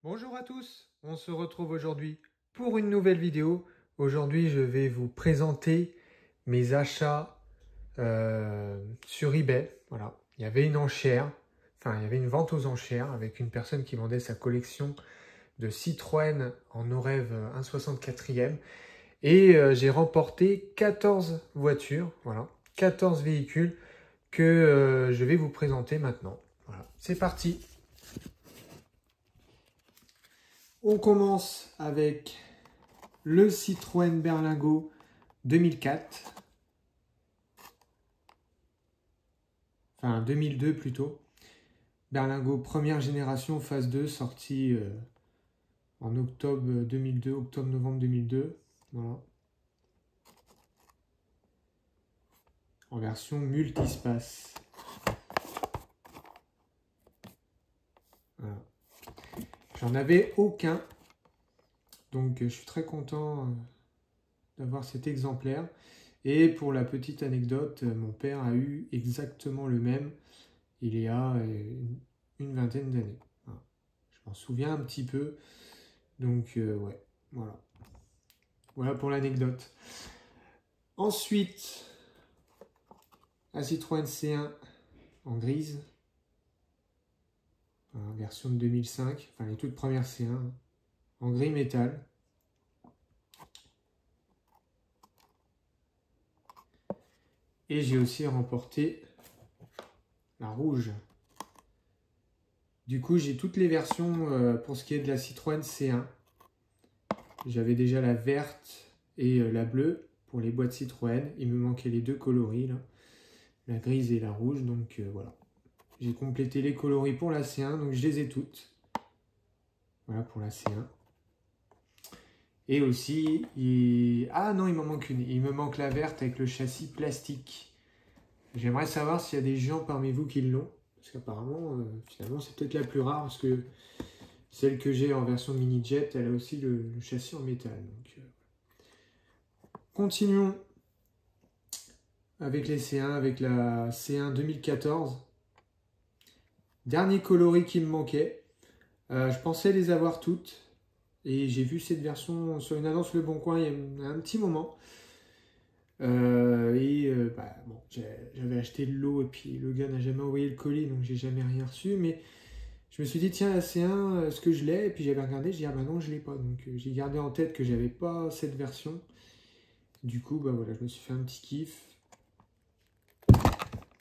Bonjour à tous, on se retrouve aujourd'hui pour une nouvelle vidéo. Aujourd'hui, je vais vous présenter mes achats sur eBay. Voilà, il y avait une enchère, il y avait une vente aux enchères avec une personne qui vendait sa collection de Citroën en Orève 1/64e et j'ai remporté 14 voitures, voilà, 14 véhicules que je vais vous présenter maintenant. Voilà, c'est parti. On commence avec le Citroën Berlingo 2004, enfin 2002 plutôt. Berlingo première génération phase 2, sorti en octobre 2002, octobre-novembre 2002. Voilà. En version multispace. Voilà. J'en avais aucun, donc je suis très content d'avoir cet exemplaire. Et pour la petite anecdote, mon père a eu exactement le même il y a une vingtaine d'années. Voilà. Je m'en souviens un petit peu, donc ouais, voilà. Voilà pour l'anecdote. Ensuite, un Citroën C1 en grise, version de 2005, enfin les toutes premières C1, en gris métal. Et j'ai aussi remporté la rouge. Du coup, j'ai toutes les versions pour ce qui est de la Citroën C1. J'avais déjà la verte et la bleue pour les boîtes Citroën. Il me manquait les deux coloris, là, la grise et la rouge. Donc voilà. J'ai complété les coloris pour la C1, donc je les ai toutes. Voilà pour la C1. Et aussi, ah non, il m'en manque une. Il me manque la verte avec le châssis plastique. J'aimerais savoir s'il y a des gens parmi vous qui l'ont. Parce qu'apparemment, finalement, c'est peut-être la plus rare. Parce que celle que j'ai en version mini-jet, elle a aussi le châssis en métal. Donc, continuons avec les C1, avec la C1 2014. Dernier coloris qui me manquait. Je pensais les avoir toutes. Et j'ai vu cette version sur une annonce Le Bon Coin il y a un petit moment. Bon, j'avais acheté le lot et puis le gars n'a jamais envoyé le colis, donc j'ai jamais rien reçu. Mais je me suis dit, tiens, la C1, est-ce que je l'ai? Et puis j'avais regardé, j'ai dit, ah bah non, je l'ai pas. Donc j'ai gardé en tête que j'avais pas cette version. Du coup, bah voilà, je me suis fait un petit kiff.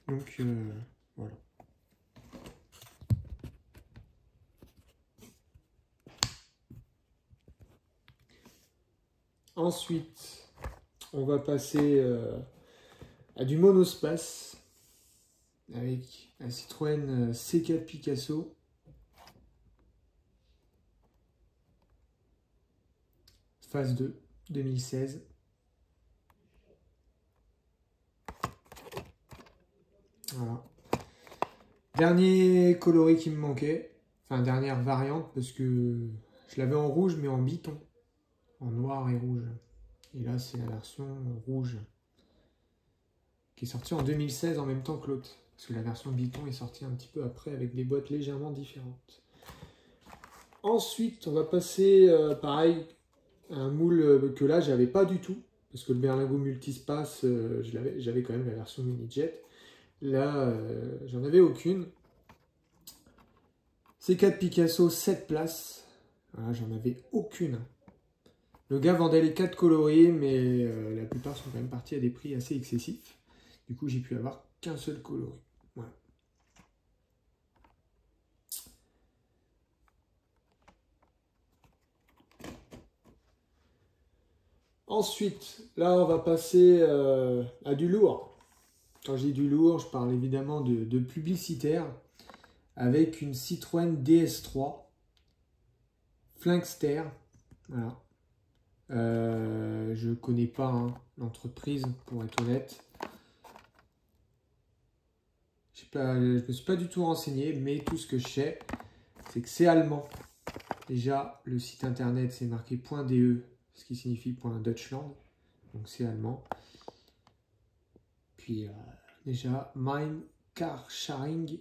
Donc voilà. Ensuite, on va passer à du monospace avec un Citroën C4 Picasso. Phase 2, 2016. Voilà. Dernier coloris qui me manquait, enfin dernière variante, parce que je l'avais en rouge mais en biton, en noir et rouge. Et là c'est la version rouge, qui est sortie en 2016 en même temps que l'autre, parce que la version biton est sortie un petit peu après avec des boîtes légèrement différentes. Ensuite on va passer pareil à un moule que là j'avais pas du tout, parce que le Berlingo Multispace j'avais quand même la version mini-jet. Là j'en avais aucune. C4 Picasso 7 places. Voilà, j'en avais aucune. Le gars vendait les 4 coloris, mais la plupart sont quand même partis à des prix assez excessifs. Du coup, j'ai pu avoir qu'un seul coloris. Voilà. Ensuite, là, on va passer à du lourd. Quand je dis du lourd, je parle évidemment de publicitaire avec une Citroën DS3 Flinkster. Voilà. Je connais pas l'entreprise, pour être honnête. Je ne me suis pas du tout renseigné, mais tout ce que je sais, c'est que c'est allemand. Déjà, le site internet, c'est marqué .de, ce qui signifie .Deutschland. Donc c'est allemand. Puis déjà, Mein Carsharing.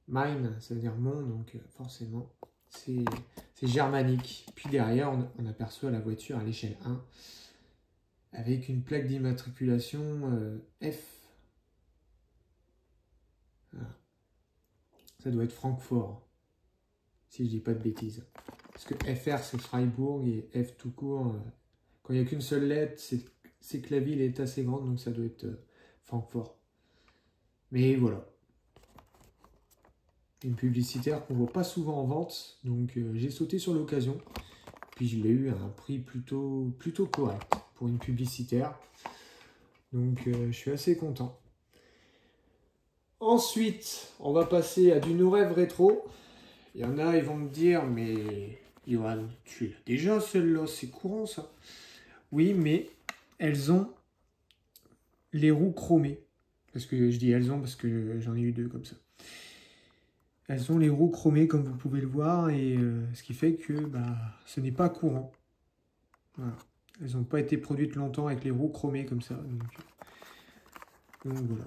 Mein, ça veut dire mon, donc forcément, C'est germanique. Puis derrière, on aperçoit la voiture à l'échelle 1 avec une plaque d'immatriculation F. Voilà. Ça doit être Francfort, si je dis pas de bêtises. Parce que FR, c'est Freiburg, et F tout court, quand il n'y a qu'une seule lettre, c'est que la ville est assez grande, donc ça doit être Francfort. Mais voilà. Une publicitaire qu'on ne voit pas souvent en vente, donc j'ai sauté sur l'occasion. Puis je l'ai eu à un prix plutôt correct pour une publicitaire. Donc je suis assez content. Ensuite, on va passer à du No Rêve rétro. Il y en a, ils vont me dire, mais Johan, tu l'as déjà celle-là, c'est courant ça. Oui, mais elles ont les roues chromées. Parce que je dis elles ont parce que j'en ai eu 2 comme ça. Elles ont les roues chromées comme vous pouvez le voir, et ce qui fait que ce n'est pas courant. Voilà. Elles n'ont pas été produites longtemps avec les roues chromées comme ça. Donc voilà.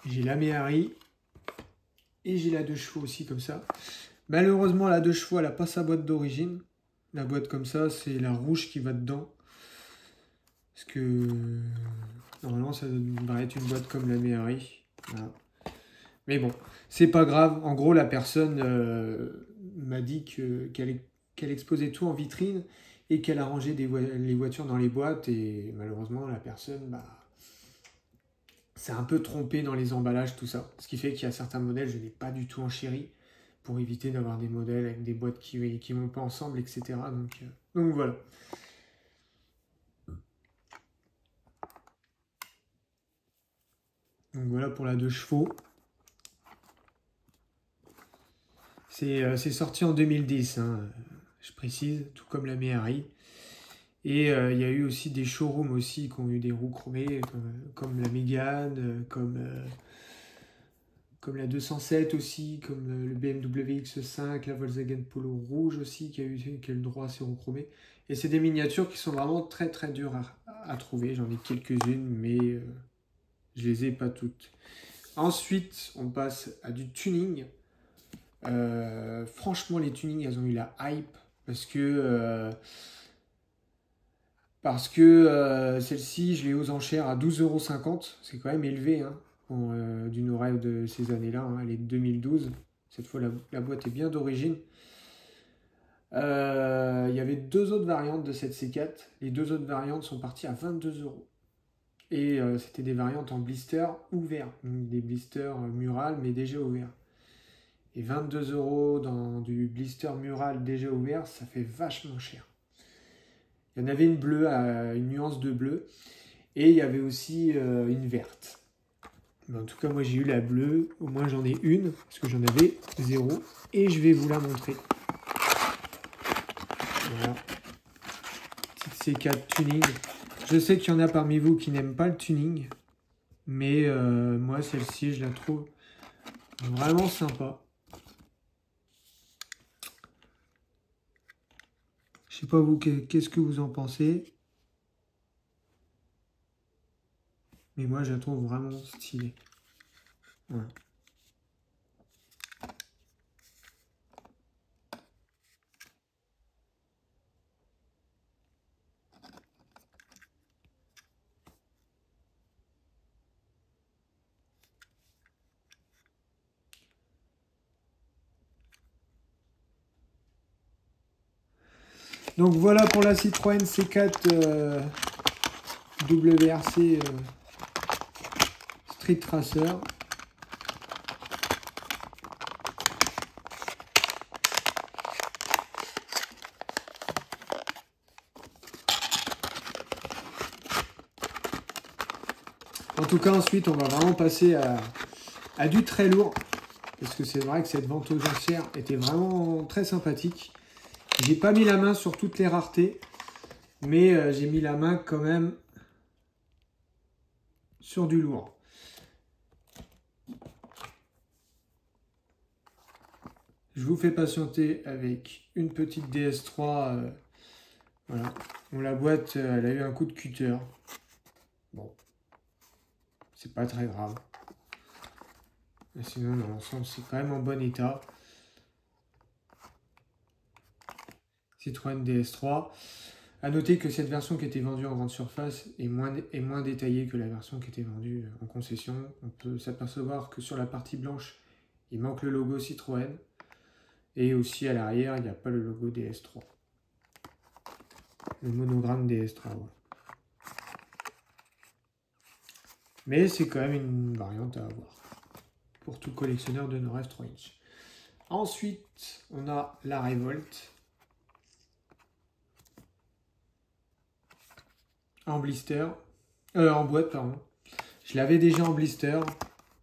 J'ai la Méhari et j'ai la 2 chevaux aussi comme ça. Malheureusement, la 2 chevaux, elle n'a pas sa boîte d'origine. La boîte comme ça, c'est la rouge qui va dedans. Parce que normalement, ça devrait être une boîte comme la Méhari. Voilà. Mais bon, c'est pas grave. En gros, la personne m'a dit qu'elle exposait tout en vitrine et qu'elle a rangé les voitures dans les boîtes. Et malheureusement, la personne s'est un peu trompée dans les emballages, tout ça. Ce qui fait qu'il y a certains modèles, je n'ai pas du tout enchéri pour éviter d'avoir des modèles avec des boîtes qui ne vont pas ensemble, etc. Donc voilà. Donc voilà pour la 2 chevaux. C'est sorti en 2010, hein, je précise, tout comme la Méhari. Et il y a eu aussi des showrooms aussi qui ont eu des roues chromées, comme la Mégane, comme la 207 aussi, comme le BMW X5, la Volkswagen Polo rouge aussi, qui a eu le droit à ces roues chromées. Et c'est des miniatures qui sont vraiment très très dures à trouver. J'en ai quelques-unes, mais je les ai pas toutes. Ensuite, on passe à du tuning. Franchement, les tunings, elles ont eu la hype parce que celle-ci, je l'ai aux enchères à 12,50 €. C'est quand même élevé, hein, du No Rêve de ces années-là. Hein, elle est de 2012. Cette fois, la boîte est bien d'origine. Il y avait 2 autres variantes de cette C4. Les 2 autres variantes sont parties à 22 €. Et c'était des variantes en blister ouvert. Donc des blisters murales, mais déjà ouverts. Et 22 € dans du blister mural déjà ouvert, ça fait vachement cher. Il y en avait une bleue, une nuance de bleu, et il y avait aussi une verte. Mais en tout cas, moi j'ai eu la bleue, au moins j'en ai une, parce que j'en avais 0, et je vais vous la montrer. Voilà. Petite C4 tuning. Je sais qu'il y en a parmi vous qui n'aiment pas le tuning, mais moi celle-ci, je la trouve vraiment sympa. Je sais pas vous, qu'est-ce que vous en pensez. Mais moi, je la trouve vraiment stylée. Voilà. Donc voilà pour la Citroën C4 WRC Street Tracer. En tout cas, ensuite, on va vraiment passer à du très lourd. Parce que c'est vrai que cette vente aux enchères était vraiment très sympathique. J'ai pas mis la main sur toutes les raretés. Mais j'ai mis la main quand même sur du lourd. Je vous fais patienter avec une petite DS3. Voilà. Bon, la boîte, elle a eu un coup de cutter. Bon. C'est pas très grave. Mais sinon, dans l'ensemble, c'est quand même en bon état. Citroën DS3. A noter que cette version qui était vendue en grande surface est moins détaillée que la version qui était vendue en concession. On peut s'apercevoir que sur la partie blanche, il manque le logo Citroën. Et aussi à l'arrière, il n'y a pas le logo DS3. Le monogramme DS3. Voilà. Mais c'est quand même une variante à avoir pour tout collectionneur de Norev 3 inch. Ensuite, on a la Revolt en blister, en boîte, pardon. Je l'avais déjà en blister,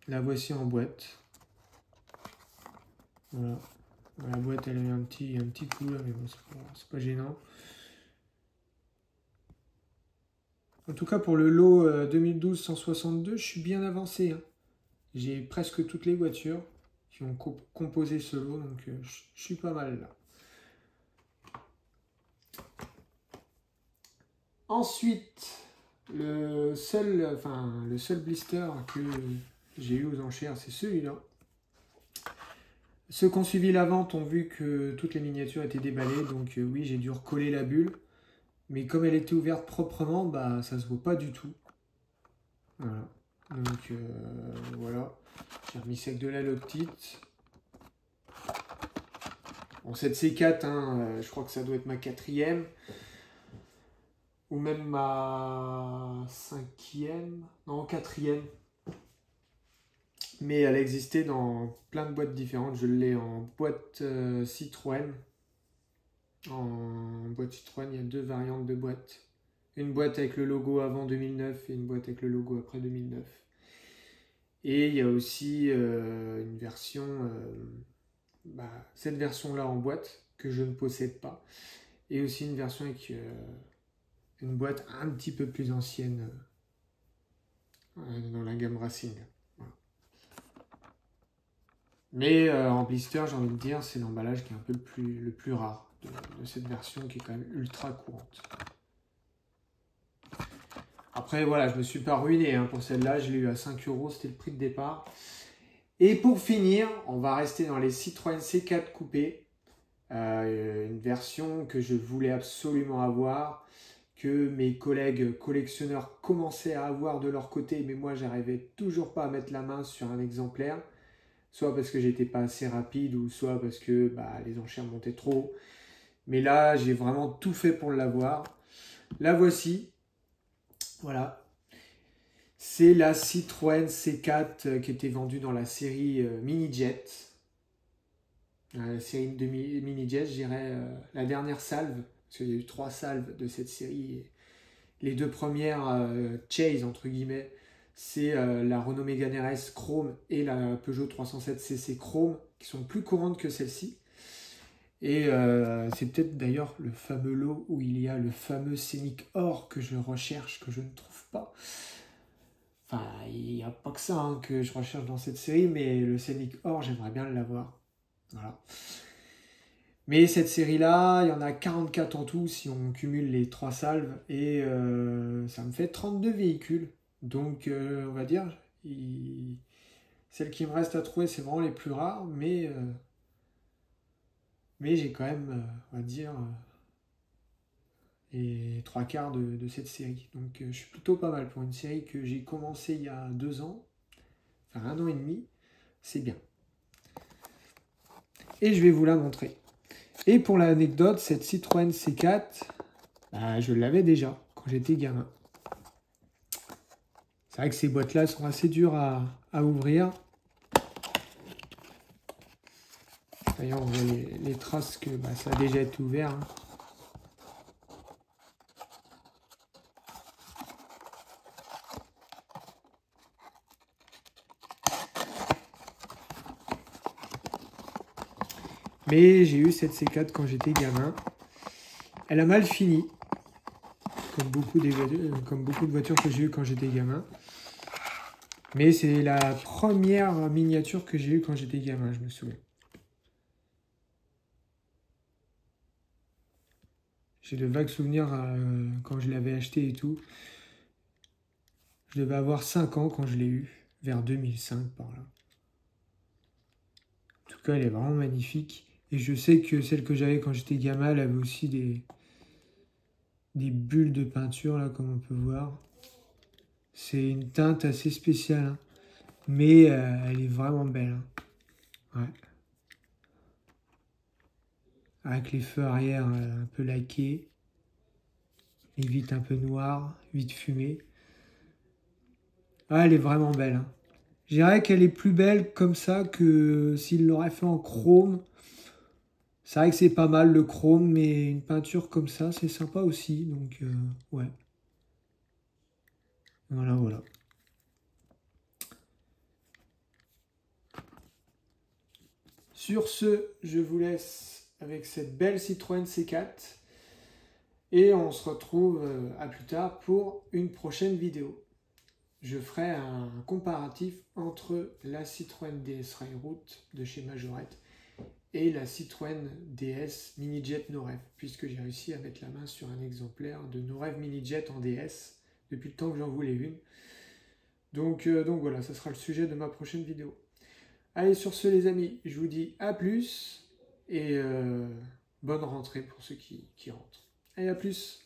la voici en boîte. Voilà. La boîte, elle a eu un petit coup là, mais bon, c'est pas gênant. En tout cas, pour le lot 2012 162, je suis bien avancé. Hein. J'ai presque toutes les voitures qui ont composé ce lot, donc je suis pas mal là. Ensuite, le seul blister que j'ai eu aux enchères, c'est celui-là. Ceux qui ont suivi la vente ont vu que toutes les miniatures étaient déballées, donc oui, j'ai dû recoller la bulle. Mais comme elle était ouverte proprement, bah ça se voit pas du tout. Voilà. Donc voilà. J'ai remis sec de la Loctite. Bon, cette C4, hein, je crois que ça doit être ma 4e. Ou même ma 5e. Non, 4e. Mais elle existait dans plein de boîtes différentes. Je l'ai en boîte Citroën. En boîte Citroën, il y a 2 variantes de boîtes. Une boîte avec le logo avant 2009 et une boîte avec le logo après 2009. Et il y a aussi une version, cette version-là en boîte que je ne possède pas. Et aussi une version avec une boîte un petit peu plus ancienne dans la gamme Racing. Voilà. Mais en blister, j'ai envie de dire, c'est l'emballage qui est un peu le plus rare de cette version qui est quand même ultra courante. Après, voilà, je me suis pas ruiné hein, pour celle-là. Je l'ai eu à 5 €, c'était le prix de départ. Et pour finir, on va rester dans les Citroën C4 coupés. Une version que je voulais absolument avoir, que mes collègues collectionneurs commençaient à avoir de leur côté, mais moi, j'arrivais toujours pas à mettre la main sur un exemplaire. Soit parce que j'étais pas assez rapide, ou soit parce que les enchères montaient trop. Mais là, j'ai vraiment tout fait pour l'avoir. La voici. Voilà. C'est la Citroën C4 qui était vendue dans la série Mini Jet. La série de Mini Jet, je dirais la dernière salve, parce qu'il y a eu 3 salves de cette série. Les 2 premières Chase, entre guillemets, c'est la Renault Mégane RS Chrome et la Peugeot 307 CC Chrome, qui sont plus courantes que celle-ci. Et c'est peut-être d'ailleurs le fameux lot où il y a le fameux Scénic Or que je recherche, que je ne trouve pas. Enfin, il n'y a pas que ça hein, que je recherche dans cette série, mais le Scénic Or, j'aimerais bien l'avoir. Voilà. Mais cette série-là, il y en a 44 en tout si on cumule les 3 salves, et ça me fait 32 véhicules. Donc, on va dire, celles qui me restent à trouver, c'est vraiment les plus rares, mais j'ai quand même, on va dire, les 3/4 de cette série. Donc je suis plutôt pas mal pour une série que j'ai commencé il y a 2 ans, enfin 1 an et demi, c'est bien. Et je vais vous la montrer. Et pour l'anecdote, cette Citroën C4, je l'avais déjà quand j'étais gamin. C'est vrai que ces boîtes-là sont assez dures à ouvrir. D'ailleurs, on voit les traces que ça a déjà été ouvert. Hein. Mais j'ai eu cette C4 quand j'étais gamin. Elle a mal fini, comme beaucoup de voitures que j'ai eues quand j'étais gamin. Mais c'est la première miniature que j'ai eue quand j'étais gamin, je me souviens. J'ai de vagues souvenirs quand je l'avais acheté et tout. Je devais avoir 5 ans quand je l'ai eu, vers 2005 par là. En tout cas, elle est vraiment magnifique. Et je sais que celle que j'avais quand j'étais gamin, elle avait aussi des bulles de peinture, là, comme on peut voir. C'est une teinte assez spéciale, hein. Mais elle est vraiment belle, hein. Ouais. Avec les feux arrière un peu laqués, les vitres un peu noires, vitres fumées. Ah, elle est vraiment belle, hein. Je dirais qu'elle est plus belle comme ça que s'il l'aurait fait en chrome. C'est vrai que c'est pas mal le chrome, mais une peinture comme ça, c'est sympa aussi. Donc, ouais. Voilà, voilà. Sur ce, je vous laisse avec cette belle Citroën C4. Et on se retrouve à plus tard pour une prochaine vidéo. Je ferai un comparatif entre la Citroën DS Railroad de chez Majorette et la Citroën DS Mini-Jet No-Rev, puisque j'ai réussi à mettre la main sur un exemplaire de No-Rev Mini-Jet en DS depuis le temps que j'en voulais une. Donc voilà, ça sera le sujet de ma prochaine vidéo. Allez, sur ce les amis, je vous dis à plus et bonne rentrée pour ceux qui rentrent. Allez, à plus!